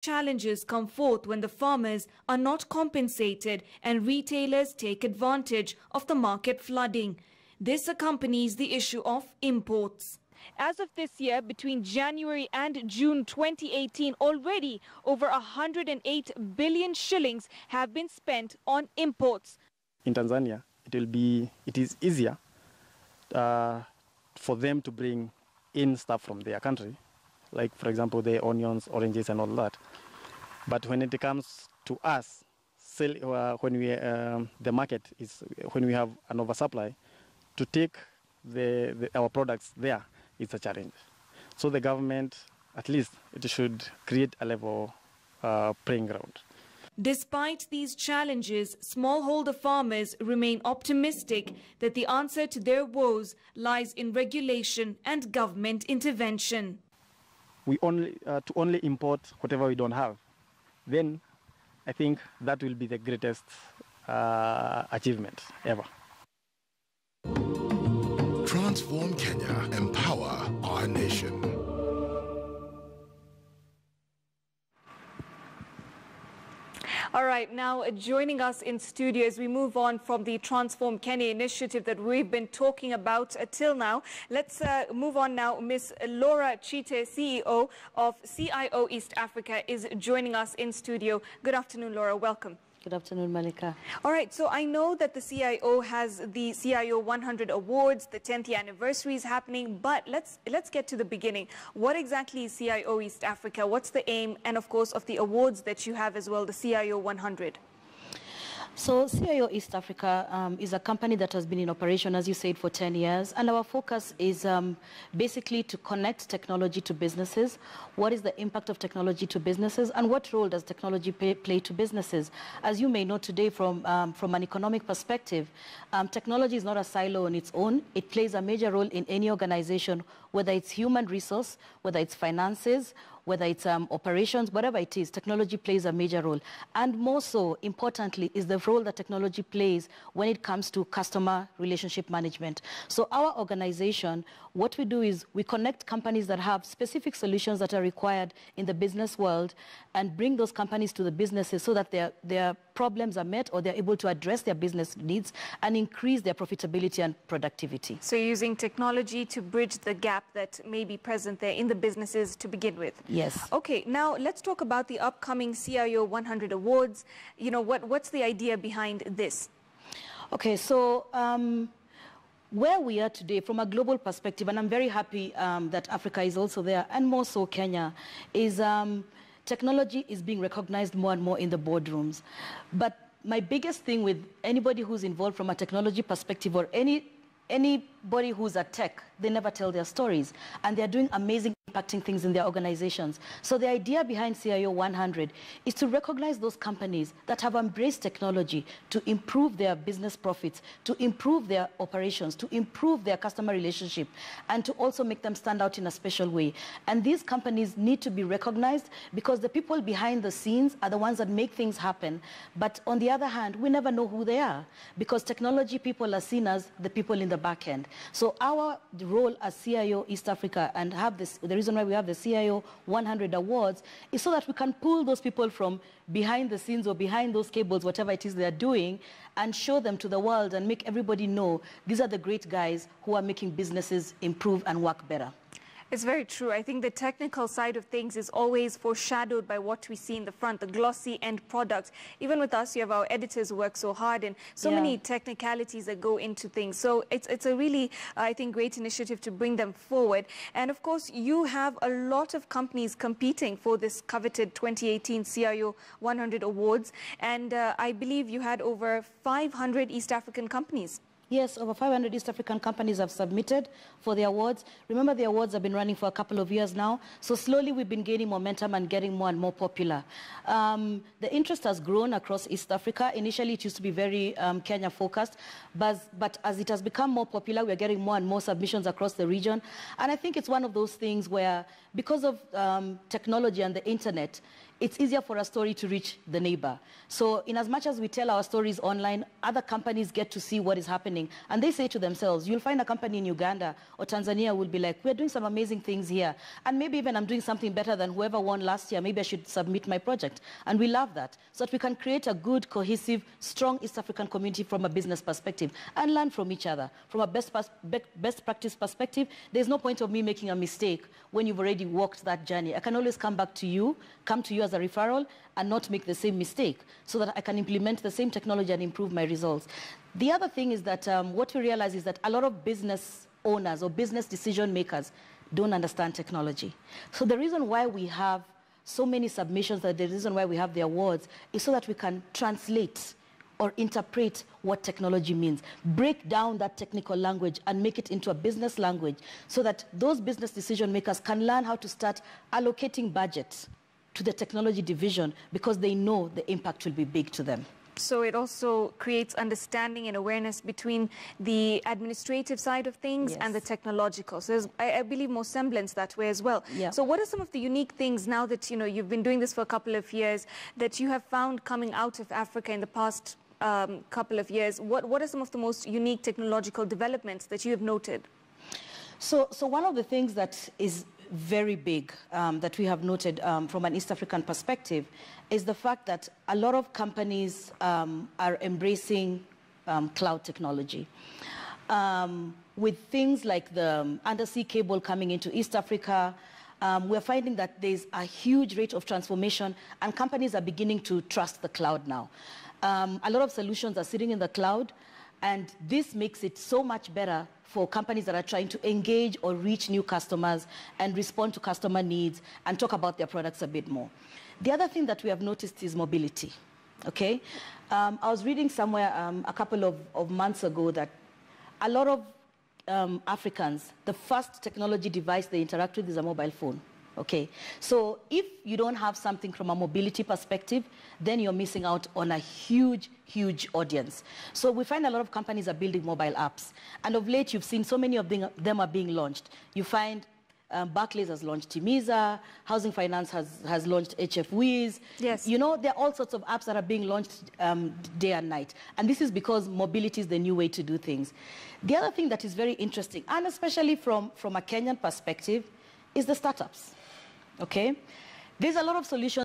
Challenges come forth when the farmers are not compensated and retailers take advantage of the market flooding. This accompanies the issue of imports. As of this year, between January and June 2018, already over 108 billion shillings have been spent on imports. In Tanzania, it is easier for them to bring in stuff from their country, like, for example, the onions, oranges, and all that. But when it comes to us, when the market is, when we have an oversupply, to take our products there is a challenge. So the government, at least, it should create a level playing ground. Despite these challenges, smallholder farmers remain optimistic that the answer to their woes lies in regulation and government intervention. We only import whatever we don't have. Then I think that will be the greatest achievement ever. Transform Kenya, empower our nation. All right, now joining us in studio as we move on from the Transform Kenya initiative that we've been talking about till now. Let's move on now. Ms. Laura Chite, CEO of CIO East Africa, is joining us in studio. Good afternoon, Laura. Welcome. Good afternoon, Malika. All right, so I know that the CIO has the CIO 100 Awards, the 10th anniversary is happening, but let's get to the beginning. What exactly is CIO East Africa? What's the aim, and of course, of the awards that you have as well, the CIO 100? So CIO East Africa is a company that has been in operation, as you said, for 10 years. And our focus is basically to connect technology to businesses. What is the impact of technology to businesses? And what role does technology play to businesses? As you may know today from an economic perspective, technology is not a silo on its own. It plays a major role in any organization, whether it's human resource, whether it's finances, whether it's operations, whatever it is, technology plays a major role. And more so, importantly, is the role that technology plays when it comes to customer relationship management. So our organization, what we do is we connect companies that have specific solutions that are required in the business world and bring those companies to the businesses so that their problems are met or they're able to address their business needs and increase their profitability and productivity. So you're using technology to bridge the gap that may be present there in the businesses to begin with? Yes. Okay, now let's talk about the upcoming CIO 100 Awards. You know, what's the idea behind this? Okay, so where we are today from a global perspective, and I'm very happy that Africa is also there, and more so Kenya, is technology is being recognized more and more in the boardrooms. But my biggest thing with anybody who's involved from a technology perspective or anybody who's at tech, they never tell their stories. And they're doing amazing impacting things in their organizations. So the idea behind CIO 100 is to recognize those companies that have embraced technology to improve their business profits, to improve their operations, to improve their customer relationship, and to also make them stand out in a special way. And these companies need to be recognized because the people behind the scenes are the ones that make things happen. But on the other hand, we never know who they are because technology people are seen as the people in the back end. So our role as CIO East Africa and have this, the reason why we have the CIO 100 Awards is so that we can pull those people from behind the scenes or behind those cables, whatever it is they're doing, and show them to the world and make everybody know these are the great guys who are making businesses improve and work better. It's very true. I think the technical side of things is always foreshadowed by what we see in the front, the glossy end product. Even with us, you have our editors who work so hard and so many technicalities that go into things. So it's a really, I think, great initiative to bring them forward. And of course, you have a lot of companies competing for this coveted 2018 CIO 100 Awards. And I believe you had over 500 East African companies. Yes, over 500 East African companies have submitted for the awards. Remember, the awards have been running for a couple of years now. So slowly we've been gaining momentum and getting more and more popular. The interest has grown across East Africa. Initially, it used to be very Kenya-focused. But as it has become more popular, we're getting more and more submissions across the region. And I think it's one of those things where, because of technology and the internet, it's easier for a story to reach the neighbor. So in as much as we tell our stories online, other companies get to see what is happening. And they say to themselves, you'll find a company in Uganda or Tanzania will be like, we're doing some amazing things here. And maybe even I'm doing something better than whoever won last year. Maybe I should submit my project. And we love that. So that we can create a good, cohesive, strong East African community from a business perspective and learn from each other. From a best practice perspective, there's no point of me making a mistake when you've already walked that journey. I can always come to you as a referral and not make the same mistake so that I can implement the same technology and improve my results. The other thing is that what we realize is that a lot of business owners or business decision makers don't understand technology. So the reason why we have so many submissions, the reason why we have the awards is so that we can translate or interpret what technology means, break down that technical language and make it into a business language so that those business decision makers can learn how to start allocating budgets to the technology division because they know the impact will be big to them. So it also creates understanding and awareness between the administrative side of things and the technological. So there's, I believe, more semblance that way as well. Yeah. So what are some of the unique things now that, you know, you've been doing this for a couple of years that you have found coming out of Africa in the past couple of years? What are some of the most unique technological developments that you have noted? So one of the things that is very big that we have noted from an East African perspective is the fact that a lot of companies are embracing cloud technology. With things like the undersea cable coming into East Africa, we're finding that there's a huge rate of transformation and companies are beginning to trust the cloud now. A lot of solutions are sitting in the cloud, and this makes it so much better for companies that are trying to engage or reach new customers and respond to customer needs and talk about their products a bit more. The other thing that we have noticed is mobility, okay? I was reading somewhere a couple of months ago that a lot of Africans, the first technology device they interact with is a mobile phone. Okay, so if you don't have something from a mobility perspective, then you're missing out on a huge, huge audience. So we find a lot of companies are building mobile apps. And of late, you've seen so many of them are being launched. You find Barclays has launched Timiza, Housing Finance has launched HFWiz. Yes. You know, there are all sorts of apps that are being launched day and night. And this is because mobility is the new way to do things. The other thing that is very interesting, and especially from a Kenyan perspective, is the startups. Okay? There's a lot of solutions